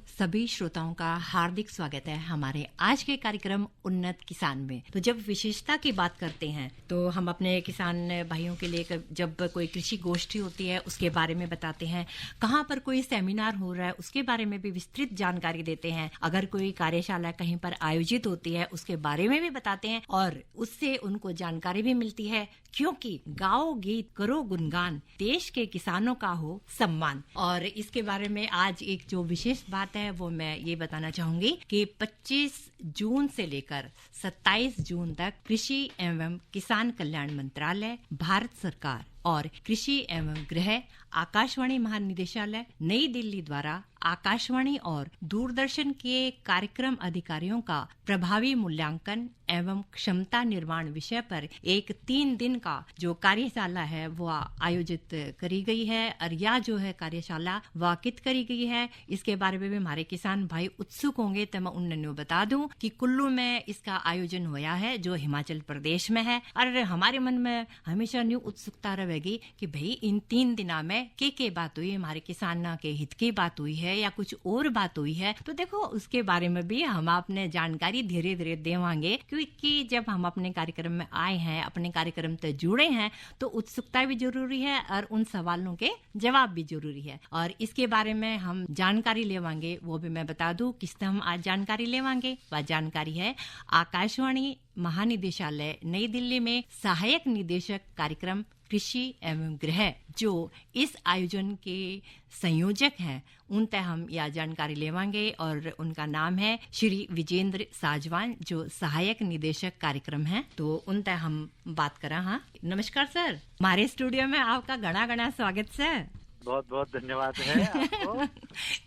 सभी श्रोताओं का हार्दिक स्वागत है हमारे आज के कार्यक्रम उन्नत किसान में। तो जब विशेषता की बात करते हैं तो हम अपने किसान भाइयों के लिए जब कोई कृषि गोष्ठी होती है उसके बारे में बताते हैं, कहाँ पर कोई सेमिनार हो रहा है उसके बारे में भी विस्तृत जानकारी देते हैं, अगर कोई कार्यशाला कहीं पर आयोजित होती है उसके बारे में भी बताते हैं और उससे उनको जानकारी भी मिलती है, क्योंकि गाओ गीत करो गुणगान, देश के किसानों का हो सम्मान। और इसके बारे में आज एक जो विशेष बात है वो मैं ये बताना चाहूंगी कि 25 जून से लेकर 27 जून तक कृषि एवं किसान कल्याण मंत्रालय, भारत सरकार और कृषि एवं गृह आकाशवाणी महानिदेशालय नई दिल्ली द्वारा आकाशवाणी और दूरदर्शन के कार्यक्रम अधिकारियों का प्रभावी मूल्यांकन एवं क्षमता निर्माण विषय पर एक 3 दिन का जो कार्यशाला है वो आयोजित करी गई है। और यह जो है कार्यशाला वह कित करी गई है इसके बारे में भी हमारे किसान भाई उत्सुक होंगे, तो मैं उन्हें बता दूं कि कुल्लू में इसका आयोजन हुआ है जो हिमाचल प्रदेश में है। और हमारे मन में हमेशा न्यू उत्सुकता रहेगी कि भाई इन 3 दिनों में के बात हुई, हमारे किसानों के हित की बात हुई है या कुछ और बात हुई है। तो देखो उसके बारे में भी हम अपने जानकारी धीरे धीरे देवांगे, क्योंकि जब हम अपने कार्यक्रम में आए हैं, अपने कार्यक्रम से जुड़े हैं, तो उत्सुकता भी जरूरी है और उन सवालों के जवाब भी जरूरी है। और इसके बारे में हम जानकारी लेवांगे, वो भी मैं बता दूं किससे हम आज जानकारी लेवांगे। वह जानकारी है आकाशवाणी महानिदेशालय नई दिल्ली में सहायक निदेशक कार्यक्रम कृषि एवं गृह जो इस आयोजन के संयोजक हैं, उन तक हम यह जानकारी लेवांगे। और उनका नाम है श्री विजेंद्र साजवान जो सहायक निदेशक कार्यक्रम हैं। तो उन तक हम बात करा। हाँ, नमस्कार सर, हमारे स्टूडियो में आपका घना घना स्वागत सर। बहुत बहुत धन्यवाद है आपको।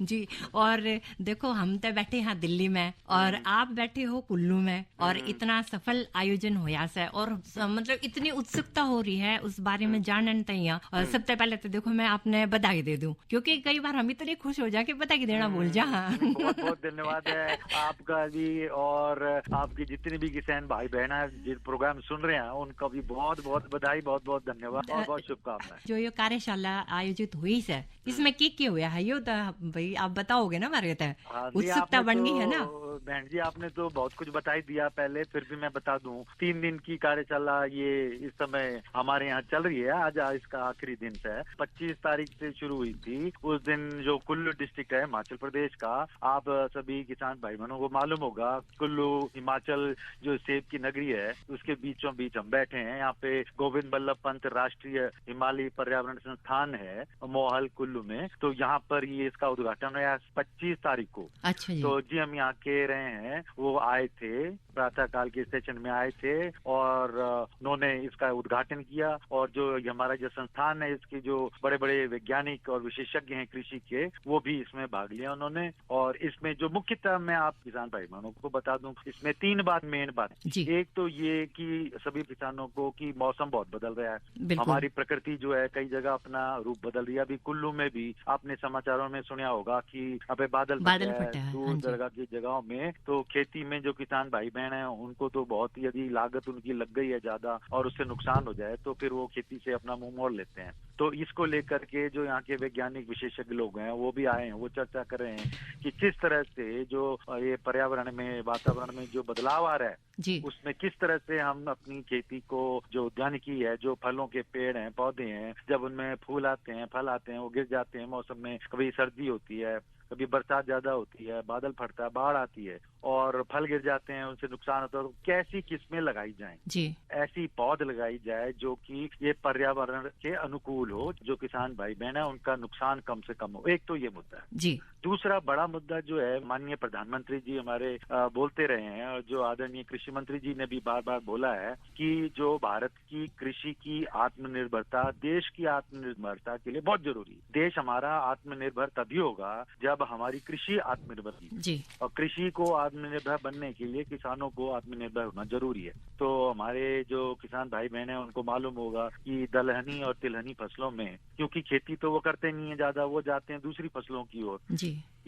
जी, और देखो हम तो बैठे हैं दिल्ली में और आप बैठे हो कुल्लू में, और इतना सफल आयोजन होया से और मतलब इतनी उत्सुकता हो रही है उस बारे में जानने तैया। और सबसे पहले तो देखो मैं आपने बधाई दे दूं, क्योंकि कई बार हम इतने खुश हो जाके बधाई देना भूल जा। बहुत बहुत धन्यवाद है आपका भी, और आपके जितने भी किसान भाई बहन है जिन प्रोग्राम सुन रहे हैं उनका भी बहुत बहुत बधाई, बहुत बहुत धन्यवाद और बहुत शुभकामनाएं। जो ये कार्यशाला आयोजित हुई से इसमें क्या हुआ है ये तो भाई आप बताओगे ना हमारे, उत्सुकता बन गई है ना। बहन जी आपने तो बहुत कुछ बता ही दिया पहले, फिर भी मैं बता दूं 3 दिन की कार्यशाला ये इस समय हमारे यहाँ चल रही है। आज इसका आखिरी दिन है, 25 तारीख से शुरू हुई थी। उस दिन जो कुल्लू डिस्ट्रिक्ट है हिमाचल प्रदेश का, आप सभी किसान भाई बहनों को मालूम होगा, कुल्लू हिमाचल जो सेब की नगरी है उसके बीचों बीच हम बैठे हैं। यहाँ पे गोविंद बल्लभ पंत राष्ट्रीय हिमालय पर्यावरण संस्थान है मोहल कुल्लू में, तो यहाँ पर ये इसका उद्घाटन हुआ 25 तारीख को। अच्छा जी। तो जी हम यहाँ के रहे हैं, वो आए थे प्रातः काल के सेशन में आए थे और उन्होंने इसका उद्घाटन किया। और जो हमारा जो संस्थान है इसके जो बड़े बड़े वैज्ञानिक और विशेषज्ञ हैं कृषि के, वो भी इसमें भाग लिया उन्होंने। और इसमें जो मुख्यतः मैं आप किसान भाई बहनों को बता दूं, इसमें 3 बात मेन बात। एक तो ये कि सभी किसानों को कि मौसम बहुत बदल रहा है, हमारी प्रकृति जो है कई जगह अपना रूप बदल रही है। अभी कुल्लू में भी आपने समाचारों में सुना होगा कि अबे बादल फटा है दूर दरगाह की जगहों में। तो खेती में जो किसान भाई बहन है उनको तो बहुत ही यदि लागत उनकी लग गई है ज्यादा और उससे नुकसान हो जाए तो फिर वो खेती से अपना मुंह मोड़ लेते हैं। तो इसको लेकर के जो यहाँ के वैज्ञानिक विशेषज्ञ लोग हैं वो भी आए हैं, वो चर्चा कर रहे हैं कि किस तरह से जो ये पर्यावरण में वातावरण में जो बदलाव आ रहा है उसमें किस तरह से हम अपनी खेती को, जो उद्यानिकी है, जो फलों के पेड़ हैं पौधे हैं, जब उनमें फूल आते हैं फल आते हैं वो गिर जाते हैं मौसम में, कभी सर्दी होती है कभी बरसात ज्यादा होती है, बादल फटता है, बाढ़ आती है और फल गिर जाते हैं, उनसे नुकसान होता है। तो कैसी किस्में लगाई जाएं जी, ऐसी पौध लगाई जाए जो कि ये पर्यावरण के अनुकूल हो, जो किसान भाई बहन है उनका नुकसान कम से कम हो। एक तो ये मुद्दा है जी। दूसरा बड़ा मुद्दा जो है, माननीय प्रधानमंत्री जी हमारे बोलते रहे हैं और जो आदरणीय कृषि मंत्री जी ने भी बार बार बोला है कि जो भारत की कृषि की आत्मनिर्भरता देश की आत्मनिर्भरता के लिए बहुत जरूरी है। देश हमारा आत्मनिर्भर तभी होगा जब हमारी कृषि आत्मनिर्भर होगी, और कृषि को आत्मनिर्भर बनने के लिए किसानों को आत्मनिर्भर होना जरूरी है। तो हमारे जो किसान भाई बहन है उनको मालूम होगा कि दलहनी और तिलहनी फसलों में, क्योंकि खेती तो वो करते नहीं है ज्यादा, वो जाते हैं दूसरी फसलों की ओर।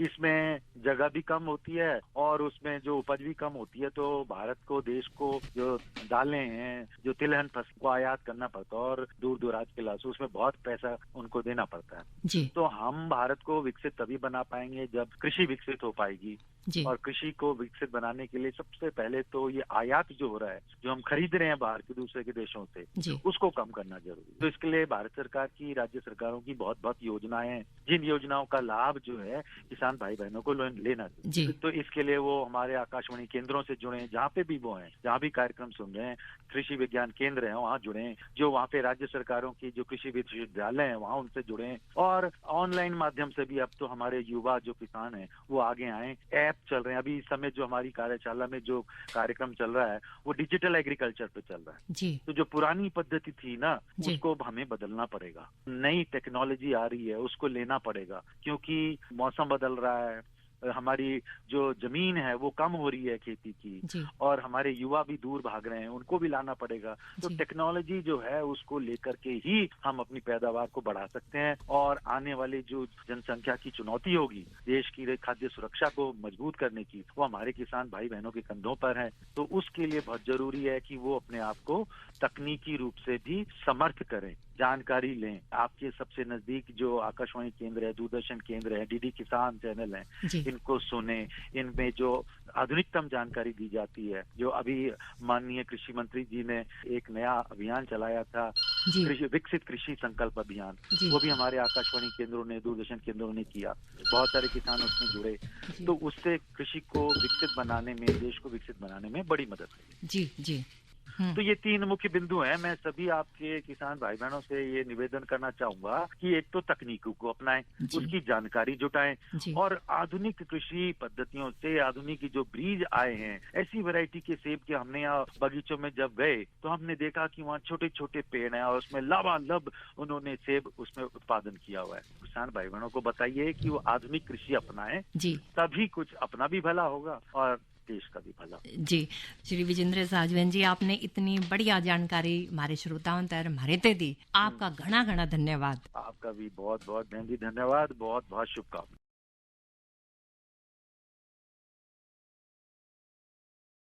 इसमें जगह भी कम होती है और उसमें जो उपज भी कम होती है, तो भारत को, देश को जो दालें हैं, जो तिलहन फसल को आयात करना पड़ता है और दूर दराज के इलाके उसमें बहुत पैसा उनको देना पड़ता है। जी तो हम भारत को विकसित तभी बना पाएंगे जब कृषि विकसित हो पाएगी। जी और कृषि को विकसित बनाने के लिए सबसे पहले तो ये आयात जो हो रहा है, जो हम खरीद रहे हैं बाहर के दूसरे के देशों से, जी उसको कम करना जरूरी है। तो इसके लिए भारत सरकार की, राज्य सरकारों की बहुत बहुत योजनाएं हैं, जिन योजनाओं का लाभ जो है किसान भाई बहनों को लेना जी चाहिए। तो इसके लिए वो हमारे आकाशवाणी केंद्रों से जुड़े, जहाँ पे भी वो हैं, जहाँ भी कार्यक्रम सुन रहे हैं, कृषि विज्ञान केंद्र है वहाँ जुड़े, जो वहाँ पे राज्य सरकारों की जो कृषि विश्वविद्यालय है वहाँ उनसे जुड़े, और ऑनलाइन माध्यम से भी अब तो हमारे युवा जो किसान हैं वो आगे आए। ऐप चल रहे हैं अभी इस समय, जो हमारी कार्यशाला में जो कार्यक्रम चल रहा है वो डिजिटल एग्रीकल्चर पे चल रहा है। जी तो जो पुरानी पद्धति थी ना, जी उसको हमें बदलना पड़ेगा। नई टेक्नोलॉजी आ रही है, उसको लेना पड़ेगा, क्योंकि मौसम बदल रहा है, हमारी जो जमीन है वो कम हो रही है खेती की, जी और हमारे युवा भी दूर भाग रहे हैं, उनको भी लाना पड़ेगा। तो जी टेक्नोलॉजी जो है उसको लेकर के ही हम अपनी पैदावार को बढ़ा सकते हैं, और आने वाली जो जनसंख्या की चुनौती होगी देश की खाद्य सुरक्षा को मजबूत करने की, वो हमारे किसान भाई बहनों के कंधों पर है। तो उसके लिए बहुत जरूरी है कि वो अपने आप को तकनीकी रूप से भी समर्थ करें, जानकारी लें। आपके सबसे नजदीक जो आकाशवाणी केंद्र है, दूरदर्शन केंद्र है, डीडी किसान चैनल है, जी इनको सुने। इनमें जो आधुनिकतम जानकारी दी जाती है, जो अभी माननीय कृषि मंत्री जी ने एक नया अभियान चलाया था, जी विकसित कृषि संकल्प अभियान, जी वो भी हमारे आकाशवाणी केंद्रों ने, दूरदर्शन केंद्रों ने किया। बहुत सारे किसान उसमें जुड़े, जी तो उससे कृषि को विकसित बनाने में, देश को विकसित बनाने में बड़ी मदद हुई। जी जी तो ये 3 मुख्य बिंदु हैं। मैं सभी आपके किसान भाई बहनों से ये निवेदन करना चाहूंगा कि एक तो तकनीकों को अपनाएं, जी उसकी जानकारी जुटाएं, जी और आधुनिक कृषि पद्धतियों से, आधुनिक जो बीज आए हैं, ऐसी वैरायटी के सेब के, हमने यहाँ बगीचों में जब गए तो हमने देखा कि वहाँ छोटे छोटे पेड़ हैं और उसमें लबालब उन्होंने सेब उसमें उत्पादन किया हुआ है। किसान भाई बहनों को बताइए कि वो आधुनिक कृषि अपनाएं, जी तभी कुछ अपना भी भला होगा और देश का भी भला। जी श्री विजेंद्र साजवन जी, आपने इतनी बढ़िया जानकारी हमारे श्रोताओं तक हमारे ते दी, आपका घना घना धन्यवाद। आपका भी बहुत बहुत बहन जी धन्यवाद, बहुत बहुत शुभकामनाएं।